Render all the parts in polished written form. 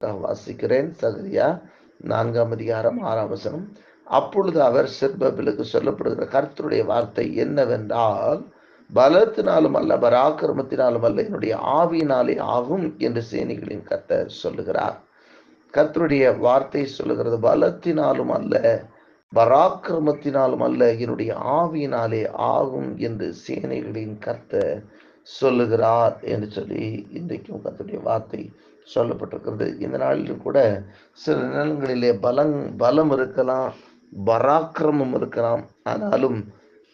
வாசிக்கிறேன். சகரியா 4ஆம் அதிகாரம் 6ஆம் வசனம். அப்பொழுது அவர் செருபாபேலுக்கு சொல்லப்படுகிற கர்த்தருடைய வார்த்தை என்னவென்றால், பலத்தினாலும் அல்ல, பராக்கிரமத்தினாலும் அல்ல, என்னுடைய ஆவியினாலே ஆகும் என்று சேனைகளின் கர்த்தர் சொல்லுகிறார். கர்த்தருடைய வார்த்தை சொல்லுகிறது, பலத்தினாலும் அல்ல, பராக்கிரமத்தினாலும் அல்ல, என்னுடைய ஆவியினாலே ஆகும் என்று சேனைகளின் கர்த்தர் சொல்லுகிறார் என்று சொல்லி இன்றைக்கும் கர்த்தருடைய வார்த்தை சொல்லப்பட்டிருக்கிறது. இந்த நாளிலும் கூட சில நிலங்களிலே பலம் இருக்கலாம், பராக்கிரமம் இருக்கலாம். ஆனாலும்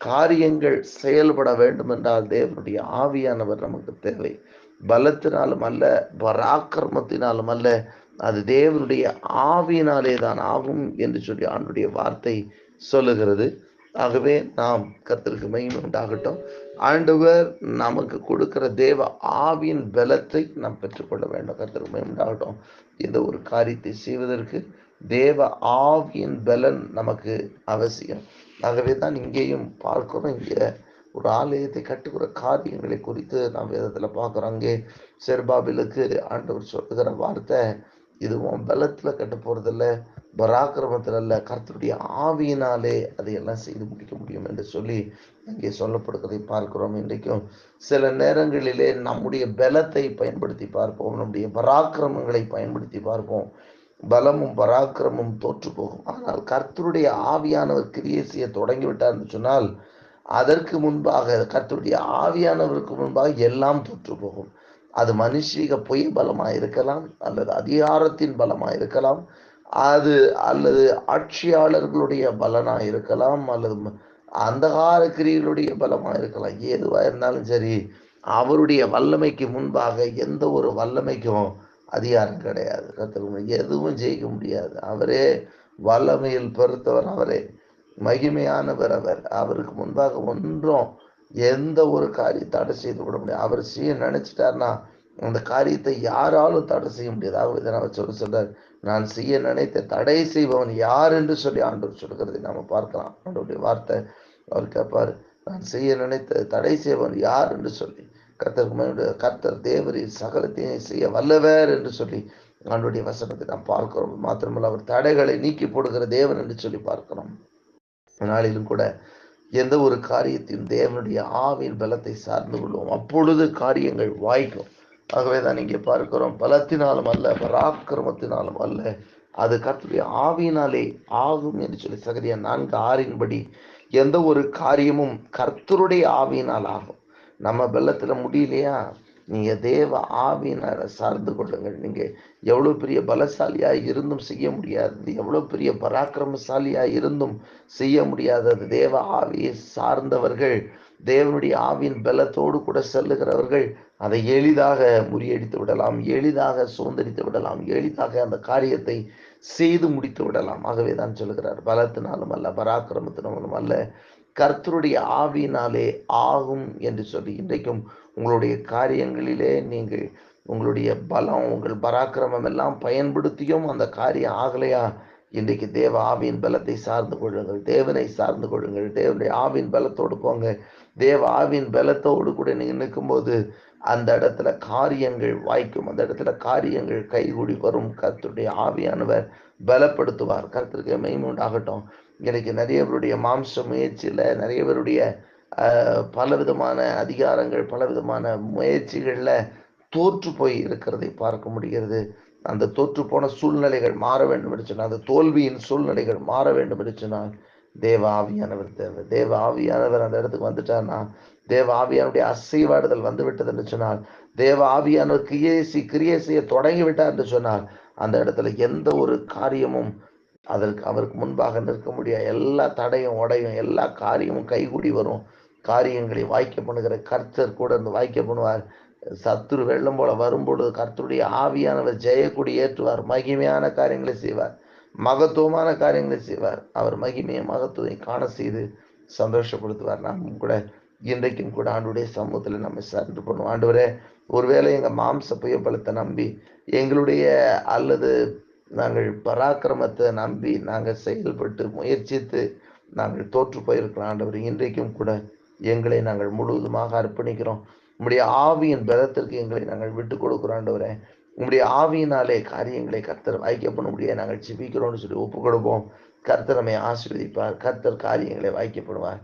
காரியங்கள் செயல்பட வேண்டும் என்றால் தேவனுடைய ஆவியானவர் நமக்கு தேவை. பலத்தினாலும் அல்ல, பராக்கிரமத்தினாலும் அல்ல, அது தேவனுடைய ஆவியினாலே தான் ஆகும் என்று சொல்லி ஆண்டுடைய வார்த்தை சொல்லுகிறது. ஆகவே நாம் கர்த்தருக்கு மகிமை உண்டாகட்டும். ஆண்டவர் நமக்கு கொடுக்கிற தேவ ஆவியின் பலத்தை நாம் பெற்றுக்கொள்ள வேண்டும். கர்த்தருக்கு மகிமை உண்டாகட்டும். இந்த ஒரு காரியத்தை செய்வதற்கு தேவ ஆவியின் பலன் நமக்கு அவசியம். ஆகவே தான் இங்கேயும் பார்க்கிறோம். இங்கே ஒரு ஆலயத்தை கட்டுகிற காரியங்களை குறித்து நாம் வேதத்தில் பார்க்குறோம். அங்கே செருபாபேலுக்கு ஆண்டவர் சொல்லுகிற வார்த்தை, இதுவும் பலத்தில் கட்ட போறதில்ல, பராக்கிரமத்தில் அல்ல, கர்த்தருடைய ஆவியினாலே அதையெல்லாம் செய்து முடிக்க முடியும் என்று சொல்லி அங்கே சொல்லப்படுவதை பார்க்கிறோம். இன்றைக்கும் சில நேரங்களிலே நம்முடைய பலத்தை பயன்படுத்தி பார்ப்போம், நம்முடைய பராக்கிரமங்களை பயன்படுத்தி பார்ப்போம். பலமும் பராக்கிரமும் தோற்று போகும். ஆனால் கர்த்தருடைய ஆவியானவர் கிரியை செய்ய தொடங்கிவிட்டார் என்று சொன்னால், அதற்கு முன்பாக, கர்த்தருடைய ஆவியானவருக்கு முன்பாக எல்லாம் தோற்று போகும். அது மனுஷீக பொய் பலமா இருக்கலாம், அல்லது அதிகாரத்தின் பலமா இருக்கலாம், அல்லது ஆட்சியாளர்களுடைய பலனா இருக்கலாம், அல்லது அந்தகார கிரிகளுடைய பலமா இருக்கலாம். எதுவா இருந்தாலும் சரி, அவருடைய வல்லமைக்கு முன்பாக எந்த ஒரு வல்லமைக்கும் அதிகாரம் கிடையாது. கர்த்தர் எதுவும் ஜெயிக்க முடியாது. அவரே வல்லமையில் பெருத்தவர், அவரே மகிமையானவர். அவருக்கு முன்பாக ஒன்றும் எந்த ஒரு காரியத்தை தடை செய்து விட முடியாது. அவர் செய்ய நினைச்சிட்டார்னா அந்த காரியத்தை யாராலும் தடை செய்ய முடியாது. அவர் சொல்றார், நான் செய்ய நினைத்த தடை செய்பவன் யார் என்று சொல்லி ஆண்டவர் சொல்கிறதை நாம பார்க்கலாம். ஆண்டவருடைய வார்த்தை அவர் கேட்பார், நான் செய்ய நினைத்த தடை செய்பவன் யார் என்று சொல்லி. கர்த்தர் தேவரின் சகலத்தையும் செய்ய வல்லவர் என்று சொல்லி ஆண்டவருடைய வசனத்தை நாம் பார்க்கிறோம். மாத்திரமல்ல, அவர் தடைகளை நீக்கி போடுகிற தேவன் என்று சொல்லி பார்க்கிறோம். நாளிலும் கூட எந்த ஒரு காரியத்தையும் தேவனுடைய ஆவியின் பலத்தை சார்ந்து கொள்வோம், அப்பொழுது காரியங்கள் வாய்க்கும். ஆகவேதான் இங்கே பார்க்கிறோம், பலத்தினாலும் அல்ல, பராக்கிரமத்தினாலும் அல்ல, அது கர்த்தருடைய ஆவியினாலே ஆகும் என்று சொல்லி சகரியா 4:6 எந்த ஒரு காரியமும் கர்த்தருடைய ஆவியினால் ஆகும். நம்ம பலத்துல முடியலையா, நீங்க தேவ ஆவியினால சார்ந்து கொள்ளுங்கள். நீங்க எவ்வளவு பெரிய பலசாலியா இருந்தும் செய்ய முடியாதது, எவ்வளவு பெரிய பராக்கிரமசாலியா இருந்தும் செய்ய முடியாதது, தேவ ஆவியை சார்ந்தவர்கள், தேவனுடைய ஆவியின் பலத்தோடு கூட செல்லுகிறவர்கள் அதை எளிதாக முறியடித்து விடலாம், எளிதாக சுதந்திரித்து விடலாம், எளிதாக அந்த காரியத்தை செய்து முடித்து விடலாம். ஆகவே தான் சொல்லுகிறார், பலத்தினாலும் அல்ல, பராக்கிரமத்தினாலும் அல்ல, கர்த்தருடைய ஆவியினாலே ஆகும் என்று சொல்லி. இன்றைக்கும் உங்களுடைய காரியங்களிலே நீங்கள் உங்களுடைய பலம், உங்கள் பராக்கிரமம் எல்லாம் பயன்படுத்தியும் அந்த காரியம் ஆகலையா, இன்றைக்கு தேவ ஆவியின் பலத்தை சார்ந்து கொள்ளுங்கள், தேவனை சார்ந்து கொள்ளுங்கள், தேவனுடைய ஆவியின் பலத்தோடு போங்க. தேவ ஆவியின் பலத்தோடு கூட நீங்கள் நிற்கும்போது அந்த இடத்துல காரியங்கள் வாய்க்கும், அந்த இடத்துல காரியங்கள் கைகூடி வரும். கர்த்தருடைய ஆவியானவர் பலப்படுத்துவார். கர்த்தருக்கு மகிமை உண்டாகட்டும். எனக்கு நிறைய பேருடைய மாம்ச முயற்சியில, நிறைய பேருடைய பலவிதமான அதிகாரங்கள், பலவிதமான முயற்சிகள்ல தோற்று போய் இருக்கிறதை பார்க்க முடிகிறது. அந்த தோற்று போன சூழ்நிலைகள் மாற வேண்டும் என்று சொன்னால், அந்த தோல்வியின் சூழ்நிலைகள் மாற வேண்டும் என்று சொன்னால் தேவ ஆவியானவர் தேவை. தேவ ஆவியானவர் அந்த இடத்துக்கு வந்துட்டார்னா, தேவ ஆவியானுடைய அசைவாடுதல் வந்து விட்டது என்று சொன்னால், தேவ ஆவியானவர் கிரியை செய்ய தொடங்கிவிட்டார் என்று சொன்னால், அந்த இடத்துல எந்த ஒரு காரியமும் அவருக்கு முன்பாக நிற்க முடியாது. எல்லா தடையும் உடையும், எல்லா காரியமும் கைகூடி வரும். காரியங்களை வாய்க்க பண்ணுகிற கர்த்தர் கூட இருந்து வாய்க்க பண்ணுவார். சத்துரு வெள்ளம் போல வரும்பொழுது கர்த்தருடைய ஆவியானவர் ஜெயக்குடி ஏற்றுவார், மகிமையான காரியங்களை செய்வார், மகத்துவமான காரியங்களை செய்வார். அவர் மகிமையை மகத்துவத்தை காண செய்து சந்தோஷப்படுத்துவார். நாம் கூட இன்றைக்கும் கூட ஆண்டவருடைய சமூகத்தில் நம்ம சார்ந்து பண்ணுவோம். ஆண்டவரே, ஒருவேளை எங்க மாம்ச புய பலத்தை நம்பி, எங்களுடைய அல்லது நாங்கள் பராக்கிரமத்தை நம்பி நாங்கள் செயல்பட்டு முயற்சித்து நாங்கள் தோற்று போயிருக்கிறோம். ஆண்டவர், இன்றைக்கும் கூட எங்களை நாங்கள் முழுவதுமாக அர்ப்பணிக்கிறோம். உம்முடைய ஆவியின் பலத்திற்கு எங்களை நாங்கள் விட்டு கொடுக்கிறோம். ஆண்டவரே, உங்களுடைய ஆவியினாலே காரியங்களை கர்த்தர் வாய்க்கப்பட முடியாது. நாங்கள் ஜெபிக்கிறோம்னு சொல்லி ஒப்புக் கொடுப்போம். கர்த்தர் நம்மை ஆசீர்வதிப்பார். கர்த்தர் காரியங்களை வாய்க்கப்படுவார்.